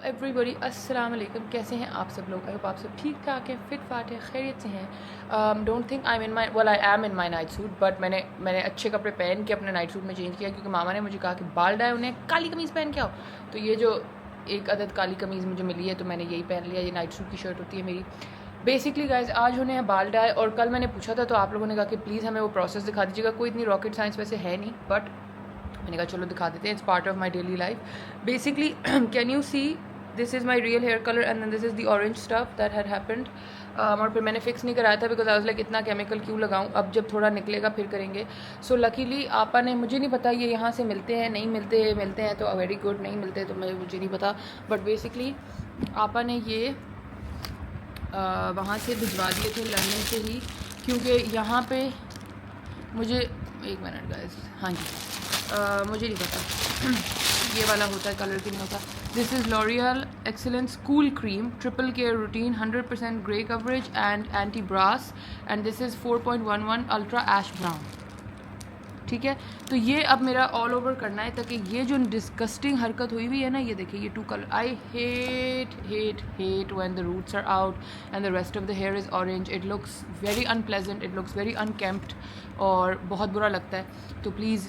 Everybody अस्सलाम वालेकुम। कैसे हैं आप सब लोग? आई होप आप सब ठीक ठाक हैं, फिट फाट हैं, खैरियत से हैं। Don't think I am in my I am in my night suit, but मैंने अच्छे कपड़े पहन के अपने नाइट सूट में चेंज किया क्योंकि मामा ने मुझे कहा कि बाल डाय उन्हें काली कमीज़ पहन के आओ। तो ये जो एक अदद काली कमीज़ मुझे मिली है तो मैंने यही पहन लिया। ये नाइट सूट की शर्ट होती है मेरी। बेसिकली गाइज आज होने हैं बाल डाई, और कल मैंने पूछा था तो आप लोगों ने कहा कि प्लीज़ हमें वो प्रोसेस दिखा दीजिएगा। कोई इतनी रॉकेट साइंस वैसे है नहीं, बट मैंने कहा चलो दिखा देते हैं। It's part of my daily life basically. Can you see this is my real hair colour and this is the orange stuff that had happened. और फिर मैंने फिक्स नहीं कराया था बिकॉज आई वाज लाइक इतना केमिकल क्यों लगाऊं, अब जब थोड़ा निकलेगा फिर करेंगे। सो लकीली आपा ने, मुझे नहीं पता ये यहाँ से मिलते हैं नहीं मिलते हैं तो वेरी गुड, नहीं मिलते तो मुझे नहीं पता, बट बेसिकली आपा ने ये वहाँ से भिजवा दिए थे लंदन से ही, क्योंकि यहाँ पे मुझे एक मिनट गाइस, हाँ जी मुझे नहीं पता ये वाला होता है कलर की नहीं होता। This is L'Oreal excellence cool cream triple care routine 100% grey coverage and anti brass and this is 4.11 ultra ash brown. ठीक है, तो ये अब मेरा ऑल ओवर करना है ताकि ये जो डिस्गस्टिंग हरकत हुई हुई है ना, ये देखिए ये 2 colour, I hate when the roots are out and the rest of the hair is orange. It looks very unpleasant, it looks very unkempt और बहुत बुरा लगता है। तो प्लीज़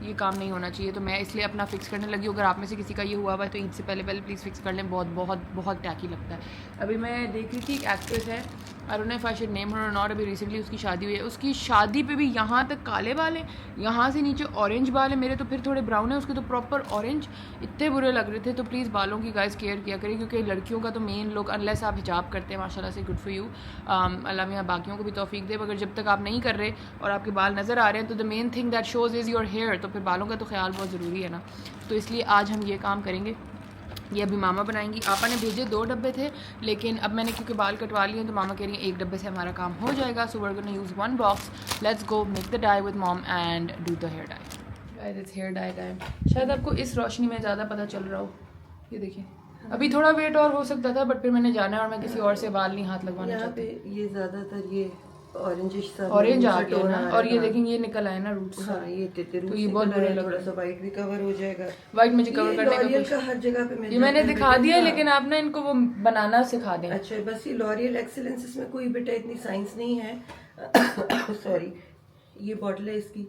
ये काम नहीं होना चाहिए। तो मैं इसलिए अपना फिक्स करने लगी हूँ। अगर आप में से किसी का ये हुआ हुआ है तो ईद से पहले प्लीज़ फिक्स कर लें, बहुत बहुत बहुत टैकी लगता है। अभी मैं देख रही थी एक एक्ट्रेस है, I don't know if I should name her or not, अभी रिसेंटली उसकी शादी हुई है। उसकी शादी पे भी यहाँ तक काले बाल हैं, यहाँ से नीचे ऑरेंज बाल है, मेरे तो फिर थोड़े ब्राउन है, उसके तो प्रॉपर ऑरेंज, इतने बुरे लग रहे थे। तो प्लीज़ बालों की गाइस केयर किया करें, क्योंकि लड़कियों का तो मेन लुक, अनलेस आप हिजाब करते हैं माशाल्लाह से गुड फॉर यू, अल्लाह मियाँ बाकियों को भी तौफीक दे, मगर जब तक आप नहीं कर रहे और आपके बाल नज़र आ रहे हैं तो the main thing that shows is your hair, तो फिर बालों का तो ख्याल बहुत ज़रूरी है ना। तो इसलिए आज हम ये काम करेंगे। ये अभी मामा बनाएंगी। आपा ने भेजे 2 डब्बे थे, लेकिन अब मैंने क्योंकि बाल कटवा लिए हैं तो मामा कह रही हैं 1 डब्बे से हमारा काम हो जाएगा। So we are gonna use 1 box. Let's go make the dye with mom and do the hair dye. Guys it's hair dye time. शायद आपको इस रोशनी में ज़्यादा पता चल रहा हो। ये देखिए, अभी थोड़ा वेट और हो सकता था, बट फिर मैंने जाना है और मैं किसी और से बाल नहीं हाथ लगवाना चाहती। ये ज़्यादातर ये ऑरेंज आ गया ना, और ये देखेंगे ये निकल आए ना रूट्स। हाँ, ये तो ये बहुत बुरे लग रहे हैं। थोड़ा सा वाइट भी कवर हो जाएगा। वाइट मुझे कवर करने का लॉरियल का हर जगह पे ये मैंने दिखा दिया है, लेकिन आप ना इनको वो बनाना सिखा दें। अच्छा, बस ये लॉरियल एक्सीलेंस, इसमें कोई बेटा इतनी साइंस नहीं है। सॉरी, ये बॉटल है इसकी,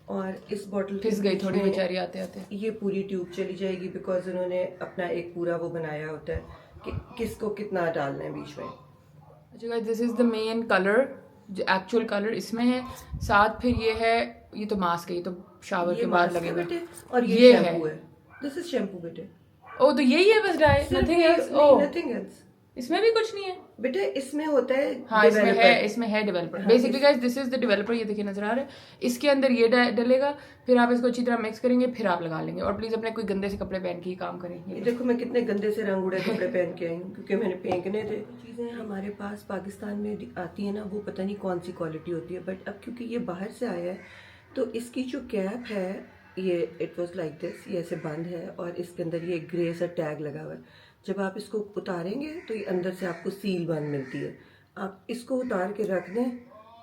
और इस बॉटल फिस गई थोड़ी बेचारी आते आते। ये पूरी ट्यूब चली जाएगी बिकॉज उन्होंने अपना एक पूरा वो बनाया होता है कि किसको कितना डालना है बीच में। अच्छा guys, this is the main colour, जो एक्चुअल कलर इसमें है। साथ फिर ये है, ये तो मास्क है, ये तो शावर के बाद लगेगा। और ये शैम्पू है, दिस इज शैम्पू बेटे। ओ तो यही है बस dye, nothing else. Oh nothing else, इसमें भी कुछ नहीं है बेटे। इसमें होता है, हाँ इसमें है developer. Basically guys this is the developer. ये देखिए नजर आ रहा है, इसके अंदर ये डलेगा, फिर आप इसको अच्छी तरह मिक्स करेंगे, फिर आप लगा लेंगे। और प्लीज अपने कोई गंदे से कपड़े पहन के ही काम करें। ये देखो मैं कितने गंदे से रंग उड़े कपड़े पहन के आई हूँ क्योंकि मैंने फेंकने थे। चीज़ें हमारे पास पाकिस्तान में आती है ना, वो पता नहीं कौन सी क्वालिटी होती है, बट अब क्योंकि ये बाहर से आया है तो इसकी जो कैप है ये इट वॉज लाइक दिस, ये ऐसे बंद है और इसके अंदर ये ग्रे सा टैग लगा हुआ है। जब आप इसको उतारेंगे तो ये अंदर से आपको सील बंद मिलती है। आप इसको उतार के रख दें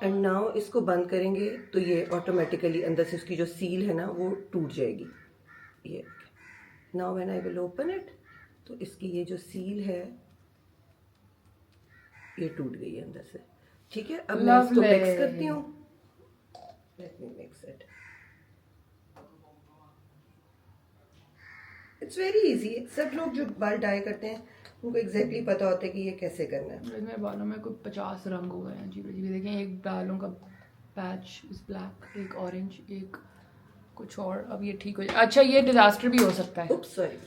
एंड नाउ इसको बंद करेंगे तो ये ऑटोमेटिकली अंदर से उसकी जो सील है ना वो टूट जाएगी। ये now when I will open it तो इसकी ये जो सील है ये टूट गई है अंदर से। ठीक है, अब मैं इसको मिक्स करती हूँ। Let me mix it. It's very easy. सब लोग जो बाल डाई करते हैं उनको एग्जैक्टली पता होता है कि ये कैसे करना है। मेरे बालों में कोई 50 रंग हो गए हैं अजीब अजीब। देखें, एक बालों का पैच इज ब्लैक, एक ऑरेंज, एक कुछ और। अब ये ठीक हो जाए। अच्छा, ये डिजास्टर भी हो सकता है। उप्स सॉरी,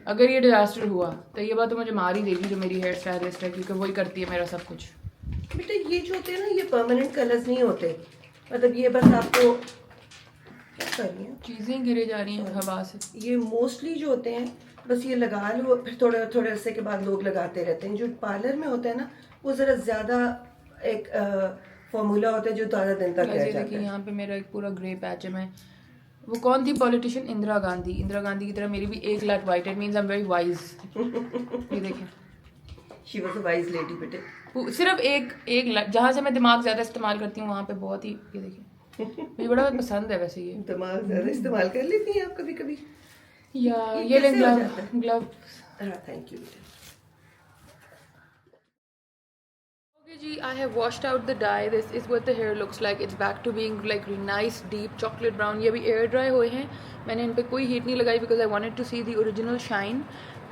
अगर ये डिजास्टर हुआ तो ये बात तो मुझे मार ही देगी जो मेरी हेयर स्टाइलिस्ट है, क्योंकि वही करती है मेरा सब कुछ। बेटा ये जो होते हैं ना, ये परमानेंट कलर्स नहीं होते, मतलब ये बस आपको क्या करनी है, चीज़ें गिरे जा रही हैं हवा से। ये मोस्टली जो होते हैं बस ये लगा लो, फिर थोड़े थोड़े अरसे के बाद लोग लगाते रहते हैं। जो पार्लर में होता है ना वो ज़रा ज़्यादा एक फॉर्मूला होता है जो ज़्यादा दिन तक रह जाता है। यहाँ पे मेरा एक पूरा ग्रे पैच है। मैं वो कौन थी पॉलिटिशियन, इंदिरा गांधी की तरह मेरी भी 1 lakh white. It means I am very wise. ये देखें, she was a wise lady बेटे। सिर्फ एक लाख, जहाँ से मैं दिमाग ज़्यादा इस्तेमाल करती हूँ वहाँ पे बहुत ही। ये देखिए, मुझे बड़ा पसंद है वैसे ये दिमाग ज़्यादा इस्तेमाल कर लेती हैं आप कभी कभी। या ये ले ग्लव ग्लव। हाँ थैंक यू। Okay जी, I have washed out the dye. This is what the hair looks like. It's back to being like nice deep chocolate brown. ये भी air dry हुए हैं, मैंने इन पे कोई heat नहीं लगाई because I wanted to see the original shine.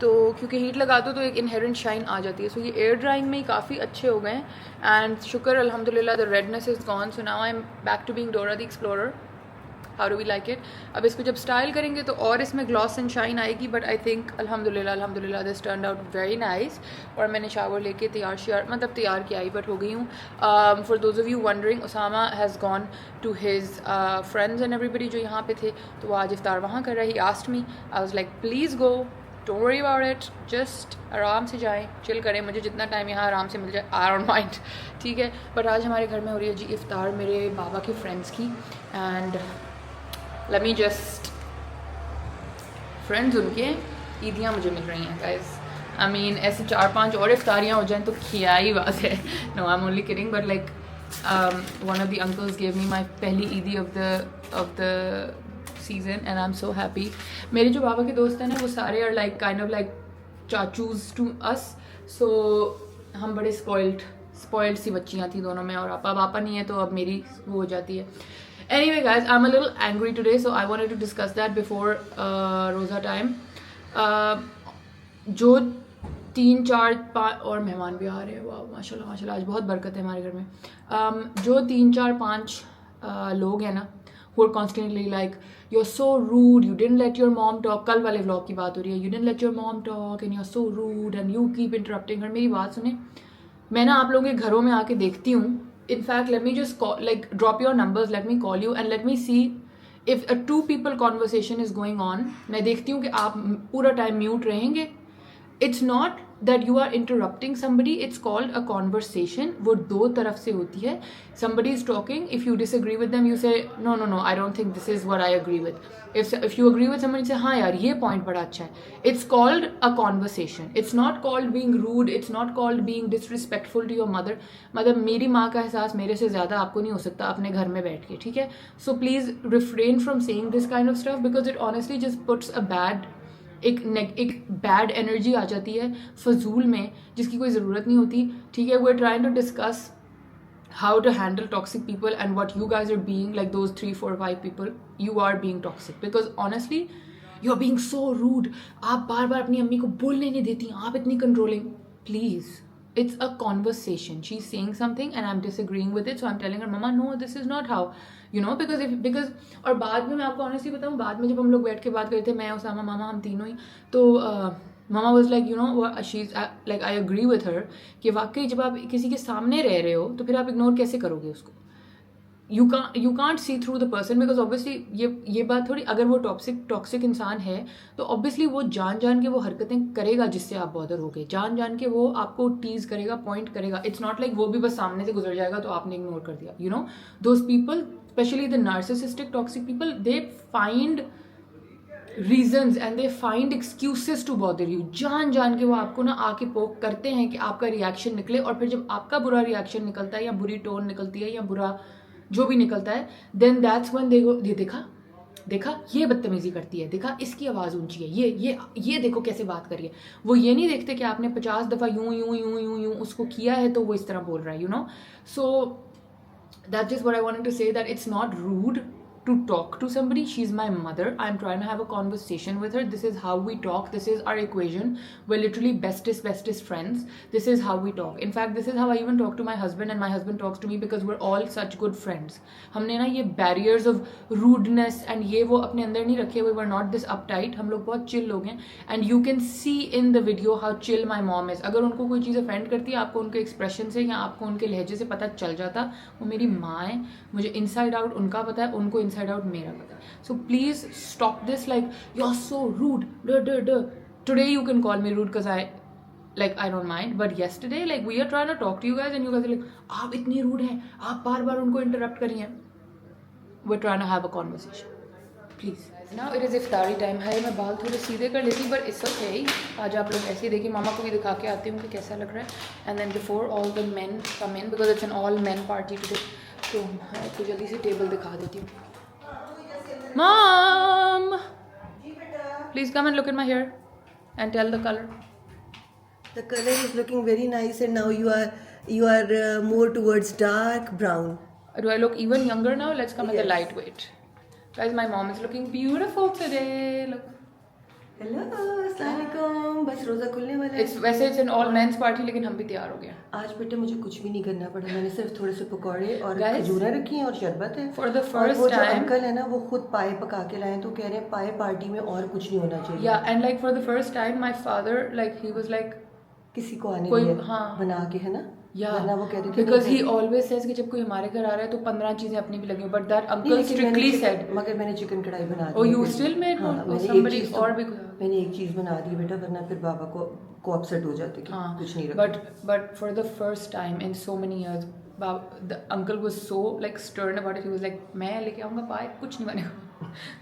तो क्योंकि हीट लगा दो तो एक inherent shine आ जाती है. So ये air drying में ही काफ़ी अच्छे हो गए हैं and शुक्र अल्हम्दुलिल्लाह the redness is gone. So now I'm back to being Dora the Explorer. How do we like it? अब इसको जब स्टाइल करेंगे तो और इसमें ग्लॉस एंड शाइन आएगी, बट आई थिंक अल्हम्दुलिल्लाह this turn out very nice. और मैंने शावर लेके तैयार किया ही बट हो गई हूँ. For those of you wondering, Usama has gone to his friends and everybody जो यहाँ पे थे, तो वो आज इफ्तार वहाँ कर रहा है. He asked me, I was like please go, don't worry about it, just आराम से जाएं, चिल करें, मुझे जितना टाइम यहाँ आराम से मिल जाए आई डोंट माइंड, ठीक है. बट आज हमारे घर में हो रही है जी इफ्तार मेरे बाबा के फ्रेंड्स की. And let me just, friends उनके ईदियाँ मुझे मिल रही हैं गाइस. आई मीन ऐसे 4-5 और इफ्तारियाँ हो जाएं तो क्या ही बात है. No I am only kidding, but like one of the uncles gave me my पहली ईदी of the season and I am so happy. मेरे जो बाबा के दोस्त हैं ना वो सारे are like kind of like चाचूज टू अस. सो हम बड़े स्पॉइल्ड सी बच्चियाँ थी दोनों में, और पापा नहीं है तो अब मेरी वो हो जाती है. Anyway guys, I'm a little angry today, so I wanted to discuss that before रोज़ा टाइम. जो 3-4-5 और मेहमान भी आ रहे हैं, वाह माशाल्लाह माशाल्लाह, आज बहुत बरकत है हमारे घर में. जो 3-4-5 लोग हैं ना, who are constantly like you're so rude, you didn't let your mom talk. कल वाले व्लॉग की बात हो रही है, you didn't let your mom talk and you're so rude and you keep interrupting her. मेरी बात सुने, मैं ना आप लोगों के घरों में आके देखती हूँ. In fact, let me just call, like drop your numbers, let me call you and let me see if a 2 people conversation is going on. मैं देखती हूँ कि आप पूरा टाइम म्यूट रहेंगे. It's not that you are interrupting somebody, it's called a conversation. वो 2 तरफ से होती है. Somebody is talking, if you disagree with them you say no, I don't think this is what I agree with. If you agree with someone you say हाँ यार ये point बड़ा अच्छा है. It's called a conversation. It's not called being rude, it's not called being disrespectful to your mother. मतलब मेरी माँ का एहसास मेरे से ज़्यादा आपको नहीं हो सकता अपने घर में बैठ के, ठीक है. So please refrain from saying this kind of stuff because it honestly just puts a bad, एक बैड एनर्जी आ जाती है फजूल में जिसकी कोई ज़रूरत नहीं होती, ठीक है. We are trying to discuss how to handle toxic people and what you guys are being, like those 3-4-5 people, you are being toxic because honestly you're being so rude. आप बार बार अपनी अम्मी को बोलने नहीं देती, आप इतनी controlling. Please, it's a conversation. She's saying something and I'm disagreeing with it, so I'm telling her mama no, this is not how, you know, because और बाद में मैं आपको honestly बताऊँ, बाद में जब हम लोग बैठ के बात करते थे, मैं उसामा मामा हम तीनों ही, तो मामा was like you know she like I agree with her कि वाकई जब आप किसी के सामने रह रहे हो तो फिर आप इग्नोर कैसे करोगे उसको. You can't see through the person because obviously ये बात थोड़ी, अगर वो टॉक्सिक इंसान है तो ऑब्वियसली वो जान के वो हरकतें करेगा जिससे आप बॉदर हो गए, जान के वो आपको टीज करेगा, पॉइंट करेगा. इट्स नॉट लाइक वो भी बस सामने से गुजर जाएगा तो आपने इग्नोर कर दिया. You know those people, specially the narcissistic toxic people, they find reasons and they find excuses to bother you. जान के वो आपको ना आके पोक करते हैं कि आपका रिएक्शन निकले, और फिर जब आपका बुरा रिएक्शन निकलता है या बुरी टोन निकलती है या बुरा जो भी निकलता है, देन दैट्स व्हेन दे गो, देखा ये बदतमीजी करती है, देखा इसकी आवाज़ ऊंची है, ये देखो कैसे बात करिए. वो ये नहीं देखते कि आपने 50 दफ़ा यूं उसको किया है तो वो इस तरह बोल रहा है, you know. So that's just what I wanted to say, that it's not rude to talk to somebody. She's my mother. I'm trying to have a conversation with her. This is how we talk. This is our equation. We're literally bestest friends. This is how we talk. In fact, this is how I even talk to my husband, and my husband talks to me because we're all such good friends. हमने ना ये barriers of rudeness and ये वो अपने अंदर नहीं रखे. We were not this uptight. हम लोग बहुत chill लोग हैं. And you can see in the video how chill my mom is. अगर उनको कोई चीज़ offend करती है, आपको उनके expression से या आपको उनके लहजे से पता चल जाता, वो मेरी माँ है. मुझे inside out उनका पता है, उनको inside out मेरा पता है. So please stop this, like you're so rude. Today you can call me rude because I don't mind, but yesterday like we are trying to talk to you guys and you guys are like आप इतनी rude हैं, आप बार उनको interrupt कर रही हैं. We're trying to have a conversation. Please. Now it is iftari time. है, मैं बाल थोड़े सीधे कर लेती, but it's okay. आज आप लोग ऐसे ही देखिए, मामा को भी दिखा के आती हूँ कि कैसा लग रहा है. And then before all the men come in because it's an all men party today, तो आपको जल्दी से टेबल दिखा देती हूँ. Mom! please come and look at my hair and tell the color. The color is looking very nice, and now you are more towards dark brown. Do I look even younger now? Let's come at the Yes. lightweight. Guys, my mom is looking beautiful today. Look. Hello अस्सलाम वालेकुम. बस रोज़ा खुलने वाला है. वैसे it's an all men's party, लेकिन हम भी तैयार हो गए हैं. आज बेटे मुझे कुछ भी नहीं करना पड़ा. मैंने सिर्फ थोड़े से पकौड़े और Guys, खजूरें रखी हैं और शरबत है. For the और first वो जो time, अंकल है ना, वो खुद पाए पका के लाए, तो कह रहे हैं पाए पार्टी में और कुछ नहीं होना चाहिए. yeah, and like for the first time, my father, like he was like, किसी को आने कोई- दिया हाँ. बना के, है ना. yeah, वरना वो कहते थे because he always says कि जब कोई हमारे घर आ रहा है तो 15 चीजें अपनी भी लगी, but that uncle strictly said, मगर मैंने चिकन कढ़ाई बना दी. oh you still made हाँ, one? Oh, मैंने somebody एक चीज़ और भी मैंने एक चीज़ बना दी बेटा, वरना फिर बाबा को अपसेट हो जाते कि हाँ, कुछ नहीं रखा. but for the first time in so many years, the uncle was so like stern about it. He was like, मैं लेके आऊँगा पाए, कुछ नहीं बनेगा.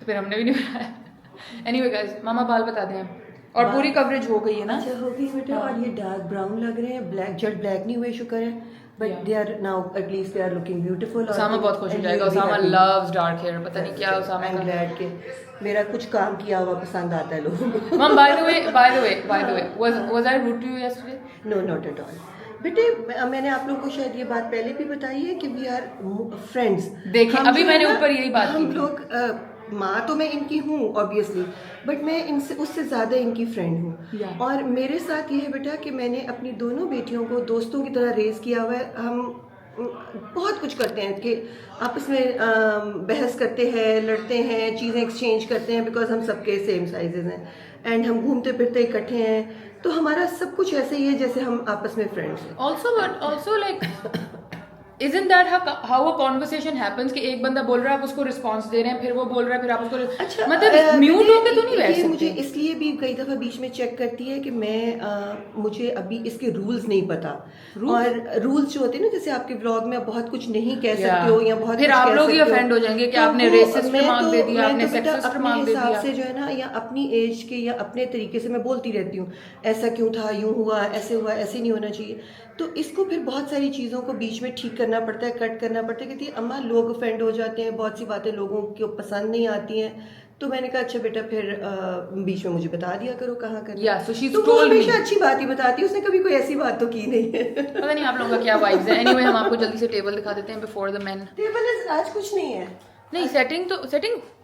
तो फिर हमने भी नहीं बनाया. Anyway guys, मामा बाल बता दें और पूरी कवरेज हो गई है ना. अच्छा हो गई बेटा. और ये डार्क ब्राउन लग रहे हैं, ब्लैक जेट ब्लैक नहीं हुए, शुक्र है. But they are now at least they are looking beautiful. Usama बहुत खुश हो जाएगा. Usama loves dark hair. पता नहीं क्या उसामा I'm का. glad कि मेरा कुछ काम किया हुआ पसंद आता है लोगों को. Mom, by the way, was I rude to you yesterday? No not at all. बेटे मैंने आप लोगों को शायद ये बात पहले भी बताई है कि वी आर फ्रेंड्स. देखिए, अभी मैंने ऊपर यही बात की हम थी. लोग माँ तो मैं इनकी हूँ ऑब्वियसली, बट मैं इनसे उससे ज़्यादा इनकी फ्रेंड हूँ. Yeah. और मेरे साथ ये है बेटा कि मैंने अपनी दोनों बेटियों को दोस्तों की तरह रेस किया हुआ है. हम बहुत कुछ करते हैं कि आपस में बहस करते हैं, लड़ते हैं, चीज़ें एक्सचेंज करते हैं, बिकॉज हम सबके सेम साइजेस हैं एंड हम घूमते फिरते इकट्ठे हैं. तो हमारा सब कुछ ऐसे ही है जैसे हम आपस में फ्रेंड्स हैं. Also like isn't that how a conversation happens कि एक बंदा बोल रहा है आप उसको रिस्पांस दे रहे हैं, फिर वो बोल रहा है, फिर आप उसको अच्छा, मतलब म्यूट होके तो नहीं बैठ ये मुझे सकते. इसलिए भी कई दफ़ा बीच में चेक करती है कि मैं मुझे अभी इसके रूल्स नहीं पता. और रूल्स जो होते हैं ना, जैसे आपके ब्लॉग में आप बहुत कुछ नहीं कह सकते हो या बहुत फिर कुछ आप कह लोग ही सकते हो. offend हो जाएंगे कि तो आपने वो racist मैं remark तो- दे दिया, मैं आपने तो बेटा sexist अपने remark दे हिसाब दिया. से जो है ना, या अपनी एज के या अपने तरीके से मैं बोलती रहती हूँ, ऐसा क्यों था, यूँ हुआ, ऐसे नहीं होना चाहिए. तो इसको फिर बहुत सारी चीज़ों को बीच में ठीक करना पड़ता है, कट करना पड़ता है. कहती है अम्मा लोग ऑफेंड हो जाते हैं, बहुत सी बातें लोगों को पसंद नहीं आती हैं. तो मैंने कहा अच्छा बेटा फिर बीच में मुझे बता दिया करो कहाँ करना. Yeah, so she's तो वो told me. हमेशा अच्छी बात ही बताती है, उसने कभी कोई ऐसी बात तो की नहीं है. पता नहीं आप लोगों का क्या वाइब्स है. Anyway, हम आपको जल्दी से टेबल दिखा देते हैं बिफोर द मेन. टेबल आज कुछ नहीं है. नहीं सेटिंग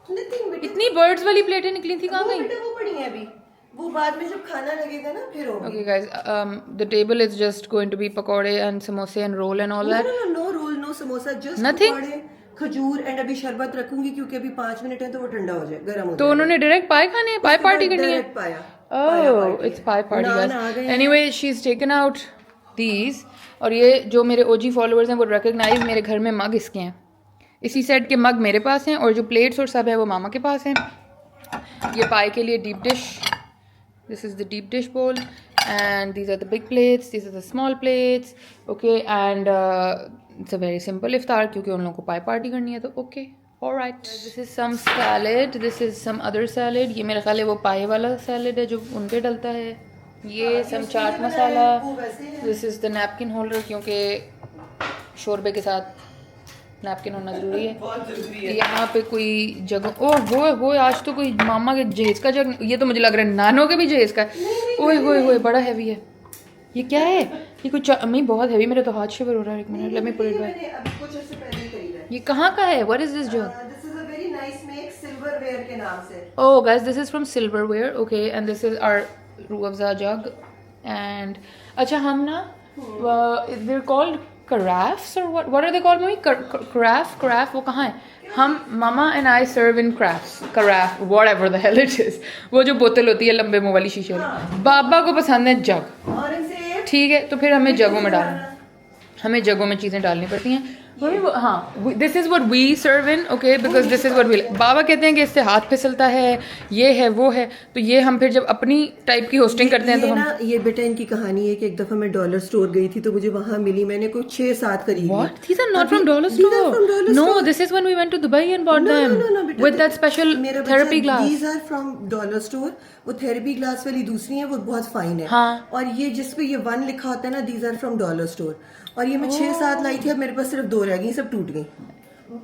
Nothing, बेटा. इतनी बर्ड्स वाली प्लेटें निकली थी कहाँ वो गई. बेटा वो पड़ी है अभी, वो बाद में जब खाना लगेगा ना फिर होगी. Okay guys, the table is just going to be pakode and samosa and roll and all that. No roll no samosa, just Nothing? पकौड़े, खजूर एंड अभी शरबत रखूंगी क्योंकि अभी 5 मिनट है तो वो ठंडा हो जाए, गर्म हो तो जाए. उन्होंने डायरेक्ट पाए खाने हैं, पाए पार्टी करनी है. पाया. Oh, it's pie party naan guys. आ गए हैं. Anyway, she's taken out these. और ये जो मेरे OG followers हैं वो recognize मेरे घर में मग इसके हैं. इसी सेट के मग मेरे पास हैं और जो प्लेट्स और सब है वो मामा के पास हैं. ये पाए के लिए deep dish. This is the deep dish bowl and these are the big plates. These are the small plates. Okay, and it's a very simple iftar क्योंकि उन लोगों को पाए पार्टी करनी है तो okay. Alright. This is some salad. This is some other salad. ये मेरा ख्याल है वो पाए वाला salad है जो उनके डलता है. ये some chaat masala. This is the napkin holder क्योंकि शोरबे के साथ नैपकिन होना ज़रूरी है. बहुत जरूरी है. यहाँ पे कोई जगह ओह वो आज तो कोई मामा के जहेज का जग. ये तो मुझे लग रहा है नानों के भी जहेज का है. ओए होए होए बड़ा हैवी है. ये क्या है? ये कुछ अम्मी बहुत हैवी. मेरा तो हाथ शिवर हो रहा है. एक minute let me put it back. मैंने अभी कुछ अर्से पहले ही खरीदा है. ये कहाँ का है? What is this jug? This is a very nice make silverware के नाम से. Oh guys, this is from Silverware. Okay, and this is our Rooh Afza jug. And अच्छा हम ना they're called carafes or what are they called mummy? Carafe वो कहाँ है? हम मामा and I serve in carafe whatever the hell it is. वो जो बोतल होती है लंबे मुंह वाली शीशे वाली. बाबा को पसंद है जग. और इनसे ठीक है तो फिर हमें जगों में डालना. हमें जगों में चीज़ें डालनी पड़ती हैं. हाँ this is what we serve in. Okay because this is what we. बाबा कहते हैं कि इससे हाथ फिसलता है, ये है वो है. तो ये हम फिर जब अपनी टाइप की होस्टिंग करते हैं तो हम. ये बेटा इनकी कहानी है कि एक दफा मैं डॉलर स्टोर गई थी तो मुझे वहां मिली. मैंने कुछ 6-7 खरीदी. What? These are not from dollar store. No, this is when we went to Dubai and bought them with that special therapy glass. These are from dollar store. वो थेरेपी ग्लास वाली दूसरी है, वो बहुत फाइन है. हाँ. और ये जिस पे ये 1 लिखा होता है ना, these are from dollar store. और ये मैं 6-7 लाई थी, अब मेरे पास सिर्फ 2 रह गई, सब टूट गई.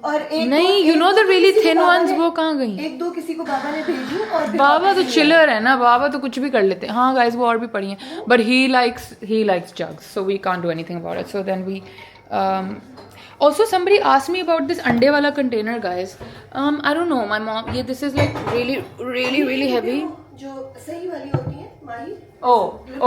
और एक नहीं, दो- you एक know दो the तो really किसी को thin बाबा ones ने- वो कहाँ गई? एक दो किसी को बाबा ने भेजी और फिर बाबा वापस तो नहीं चिलर है ना, बाबा तो कुछ भी कर लेते हैं. हाँ गाइस, वो और भी पढ़ी हैं, but he likes jugs, so we can't do anything about it. So then we also somebody asked me about this अंडे वाला container, guys. I don't know, my mom, this is like really heavy. जो सही वाली होती है माही.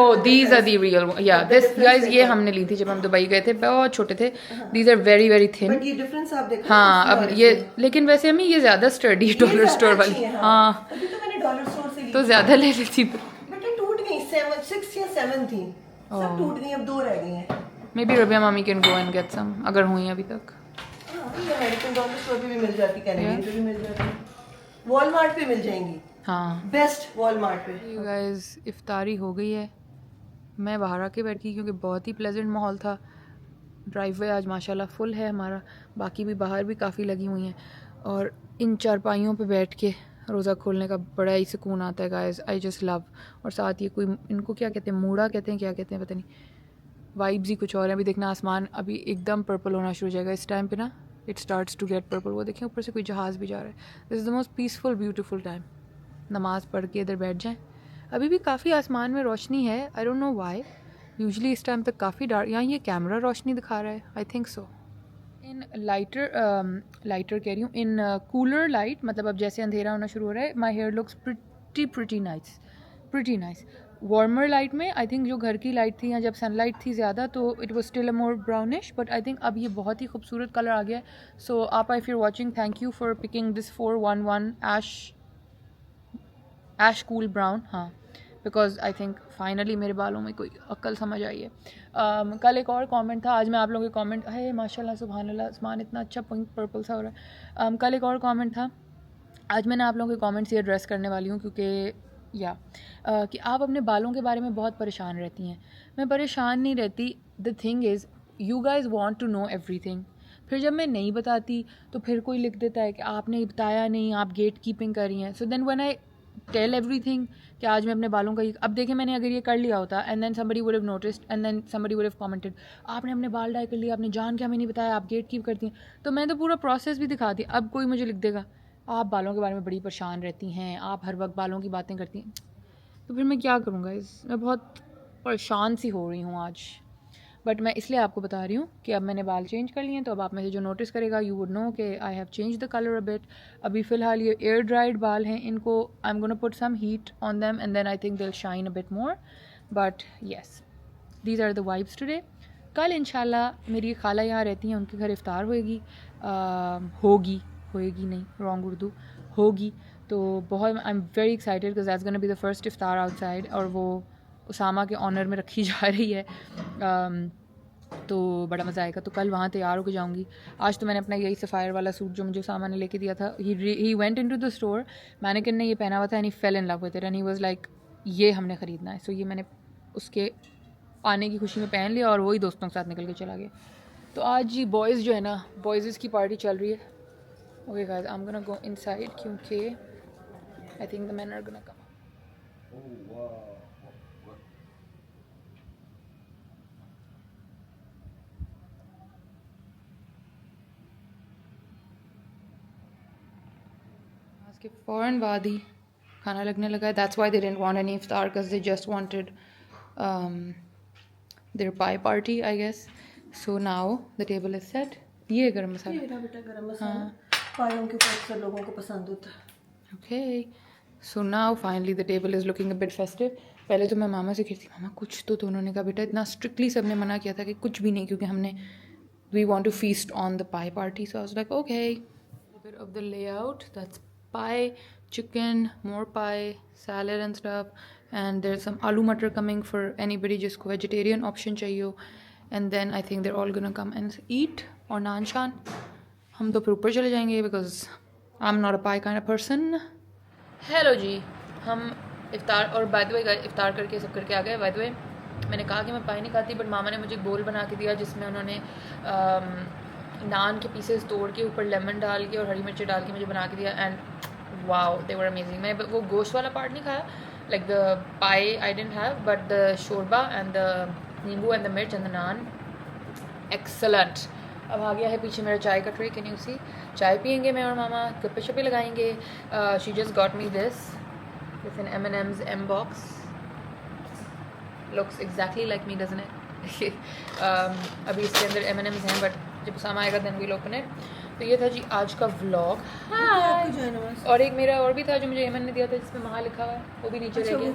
Oh, these are the real one. Yeah, The this difference guys, ये देखो. हमने ली थी जब हम दुबई गए थे, बहुत छोटे थे. These are very thin. But ये डिफरेंस आप देखो. हाँ, उसमें अब और ये इसमें. लेकिन वैसे हमें ये ज्यादा स्टडी ये डॉलर ज़्यादा स्टोर अच्छी वाली. है, हाँ, तभी तो मैंने डॉलर स्टोर से ली. तो ज्यादा ले लेती तो. बट ये टूट गई. 6 या 7 थी. सब टूट गई. अब 2 रह गई हैं. मे बी रबिया मामी can go and get some, अगर हुई अभी तक. हाँ, ये अमेरिकन डॉलर स्टोर पे भी मिल जाती, कैनेडियन पे भी मिल जाती, वॉलमार्ट पे मिल जाएंगी. हाँ. बेस्ट वॉलमार्ट पे. यू गाइस, इफ्तारी हो गई है. मैं बाहर आके बैठ गई क्योंकि बहुत ही प्लेजेंट माहौल था. ड्राइववे आज माशाल्लाह फुल है हमारा, बाकी भी बाहर भी काफ़ी लगी हुई हैं. और इन चारपाइयों पे बैठ के रोज़ा खोलने का बड़ा ही सुकून आता है गाइस. I just love. और साथ ये कोई, इनको क्या कहते हैं, मूड़ा कहते हैं, क्या कहते हैं पता नहीं, वाइब्स ही कुछ और है. अभी देखना आसमान अभी एकदम पर्पल होना शुरू हो जाएगा इस टाइम पे ना. It starts to get purple. वो देखें ऊपर से कोई जहाज़ भी जा रहा है. This is the most peaceful beautiful time. नमाज़ पढ़ के इधर बैठ जाएं. अभी भी काफ़ी आसमान में रोशनी है. I don't know why. Usually इस टाइम तक काफ़ी डार्क. यहाँ ये कैमरा रोशनी दिखा रहा है, I think so. In lighter कह रही हूँ, इन कूलर लाइट, मतलब अब जैसे अंधेरा होना शुरू हो रहा है, my hair looks pretty nice. Warmer light में आई थिंक जो घर की लाइट थी या जब सनलाइट थी ज़्यादा तो it was still a more brownish, but I think अब ये बहुत ही खूबसूरत कलर आ गया है. सो आप, if you're watching, thank you for picking this 411 ash cool brown. हाँ, बिकॉज आई थिंक फाइनली मेरे बालों में कोई अक्ल समझ आई है. कल एक और कमेंट था, आज मैं आप लोगों के कमेंट, है माशाल्लाह सुभान अल्लाह, आसमान इतना अच्छा पिंक पर्पल सा हो रहा है. कल एक और कमेंट था, आज मैंने आप लोगों के कमेंट्स ये एड्रेस करने वाली हूँ क्योंकि कि आप अपने बालों के बारे में बहुत परेशान रहती हैं. मैं परेशान नहीं रहती. The thing is you guys want to know everything. फिर जब मैं नहीं बताती तो फिर कोई लिख देता है कि आपने बताया नहीं, आप गेट कीपिंग कर रही हैं. So then when I tell everything कि आज मैं अपने बालों का, अब देखें मैंने अगर ये कर लिया होता and then somebody would have noticed and then somebody would have commented, आपने अपने बाल डाई कर लिया, आपने जान के हमें नहीं बताया, आप गेट कीप करती हैं. तो मैं तो पूरा प्रोसेस भी दिखाती. अब कोई मुझे लिख देगा आप बालों के बारे में बड़ी परेशान रहती हैं, आप हर वक्त बालों की बातें करती हैं. तो फिर मैं क्या करूँगा. मैं बहुत परेशान सी हो रही हूँ आज. बट मैं इसलिए आपको बता रही हूँ कि अब मैंने बाल चेंज कर लिए हैं, तो अब आप में से जो नोटिस करेगा यू वुड नो कि I have change the colour a bit. अभी फ़िलहाल ये एयर ड्राइड बाल हैं, इनको I am gonna put some heat on them and then I think they will shine a bit more. But yes, these are the vibes today. कल इंशाल्लाह मेरी खाला यहाँ रहती हैं, उनके घर इफ्तार होएगी नहीं, रॉन्ग उर्दू, होगी. तो बहुत I am very excited because that's gonna be the first इफ्तार आउटसाइड, और वो उसामा के ऑनर में रखी जा रही है. तो बड़ा मज़ा आएगा. तो कल वहाँ तैयार होकर जाऊँगी. आज तो मैंने अपना यही सफ़ायर वाला सूट जो मुझे उसामा ने लेके दिया था, he went into the store, mannequin ने ये पहना हुआ था and he fell in love with it and he was like ये हमने ख़रीदना है. सो ये मैंने उसके आने की खुशी में पहन लिया और वही दोस्तों के साथ निकल के चला गया. तो आज जी बॉयज़ जो है ना, बॉयज़ की पार्टी चल रही है. Okay guys, I am gonna go inside क्योंकि I think the men are gonna come. के फ़ौरन बाद ही खाना लगने लगा है. That's why they didn't want any iftar because they just wanted their pie party I guess. So now the table is set. ये गरम मसाला, ये बेटा गरम मसाला पायों के ऊपर अक्सर लोगों को पसंद होता है. Okay. So now finally the table is looking a bit festive. पहले तो मैं मामा से कहती, मामा कुछ तो उन्होंने कहा बेटा इतना स्ट्रिक्टली सबने मना किया था कि कुछ भी नहीं, क्योंकि हमने we want to feast on the pie party. So I was like okay. Bit of the layout, that's pie, chicken, more pie, salad and stuff, and there's some aloo matar coming for anybody जिसको vegetarian option चाहिए हो. And then I think they're all gonna come and eat और naan shan. हम तो फिर ऊपर चले जाएंगे because I'm not a pie kind of person. Hello जी, हम इफ्तार, और बाय द वे इफ्तार करके सब करके आ गए. बाय द वे मैंने कहा कि मैं पाई नहीं खाती, बट मामा ने मुझे एक बोल बना के दिया जिसमें उन्होंने नान के पीसेस तोड़ के ऊपर लेमन डाल के और हरी मिर्ची डाल के मुझे बना के दिया. And wow, they were amazing. मैं वो गोश्त वाला पार्ट नहीं खाया, like the pie I didn't have, but the shorba and the nimbu and the mirch and the naan, excellent. अब आ गया है पीछे मेरा चाय का ट्रे, कैन यू सी। चाय पियेंगे मैं और मामा, गप्पे शप्पे लगाएंगे। She just got me this an M&M's M box, looks exactly like me, doesn't it? अभी इसके अंदर M&M's हैं, बट जब उसामा आएगा देन वील ओपन इट। तो ये था जी आज का व्लॉग। हाँ, और एक मेरा और भी था जो मुझे एमन ने दिया था जिसमें महा लिखा हुआ है, वो भी नीचे रह गया।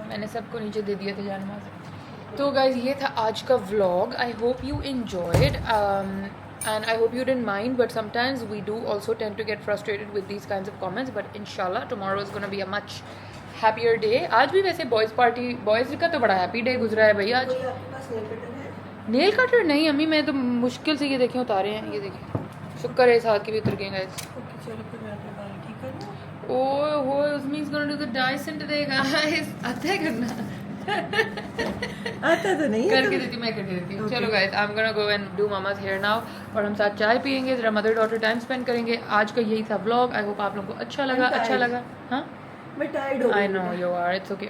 मैंने सबको नीचे दे दिया था जानमाज। तो गाइज ये था आज का vlog. I hope you enjoyed and I hope you didn't mind, but sometimes we do also tend to get frustrated with these kinds of comments, but inshallah tomorrow is going to be a much happier day. आज भी वैसे boys party, boys का तो बड़ा happy day गुजरा है भाई आज। नेल कटर नहीं अम्मी, मैं तो मुश्किल से ये देखें उतारे हैं, ये देखिए शुक्र है इस हाथ के भी उतर गए गाइस। ओह हो उसमें इज गोना डू द डाइसेंट देगा गाइस, आता है करना आता तो नहीं करके देती, मैं करके देती हूँ। चलो guys I am gonna go and do mama's hair now, और हम साथ चाय पियेंगे, जरा मदर डॉटर टाइम स्पेंड करेंगे। आज का यही था व्लॉग। आई होप आप लोगों को अच्छा लगा। अच्छा लगा? हाँ मैं टायर्ड हो I know you are, it's okay.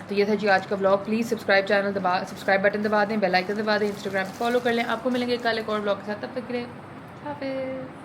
तो ये था जी आज का व्लॉग। प्लीज़ सब्सक्राइब बटन दबा दें, बेल आइकन दबा दें, इंस्टाग्राम पे फॉलो कर लें। आपको मिलेंगे कल एक और व्लॉग के साथ, तब तक के लिए हाफिज़।